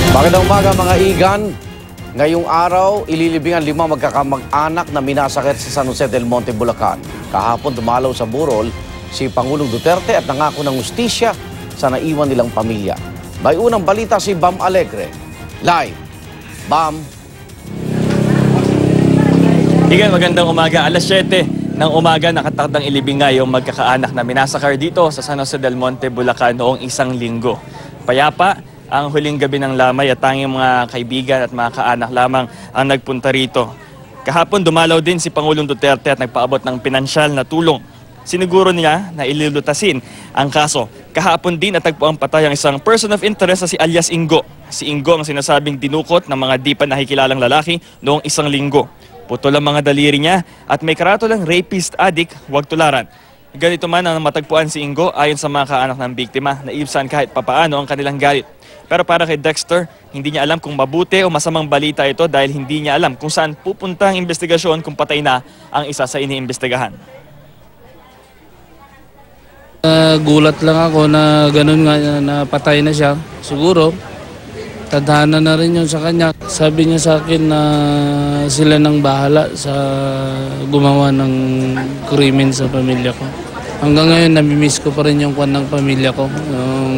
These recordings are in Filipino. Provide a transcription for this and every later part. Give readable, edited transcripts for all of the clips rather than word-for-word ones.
Magandang umaga mga igan. Ngayong araw, ililibing ang 5 magkakamag-anak na minasakit sa San Jose del Monte, Bulacan. Kahapon dumalaw sa burol si Pangulong Duterte at nangako ng hustisya sa naiwan nilang pamilya. May unang balita si Bam Alegre. Live. Bam. Igan, magandang umaga. Alas 7 ng umaga nakatakdang ilibing nga yung magkakaanak na minasakar dito sa San Jose del Monte, Bulacan noong isang linggo. Payapa ang huling gabi ng lamay at tanging mga kaibigan at mga kaanak lamang ang nagpunta rito. Kahapon dumalaw din si Pangulong Duterte at nagpaabot ng pinansyal na tulong. Siniguro niya na ililutasin ang kaso. Kahapon din natagpo ang patay ang isang person of interest na si alias Ingo. Si Ingo ang sinasabing dinukot ng mga di pa nakikilalang lalaki noong isang linggo. Putol ang mga daliri niya at may karatulang rapist addict, huwag tularan. Ganito man ang matagpuan si Ingo ayon sa mga kaanak ng biktima na ibsan kahit papaano ang kanilang galit. Pero para kay Dexter, hindi niya alam kung mabuti o masamang balita ito dahil hindi niya alam kung saan pupunta ang investigasyon kung patay na ang isa sa iniimbestigahan. Gulat lang ako na ganun nga na patay na siya. Siguro, tadhana na rin yun sa kanya. Sabi niya sa akin na sila nang bahala sa gumawa ng krimen sa pamilya ko. Hanggang ngayon, namimiss ko pa rin yung kwan ng pamilya ko. Yung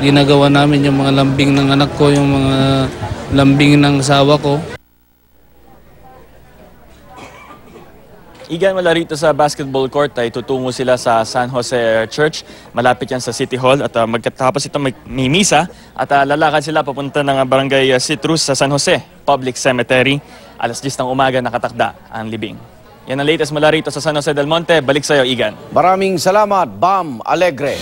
ginagawa namin yung mga lambing ng anak ko, yung mga lambing ng asawa ko. Igan, mula rito sa basketball court ay tutungo sila sa San Jose Church. Malapit yan sa City Hall at magkatapos ito may misa at lalakad sila papunta ng barangay Citrus sa San Jose Public Cemetery. Alas 10 ng umaga nakatakda ang libing. Yan ang latest mula rito sa San Jose del Monte. Balik sa iyo, Igan. Maraming salamat, Bam Alegre.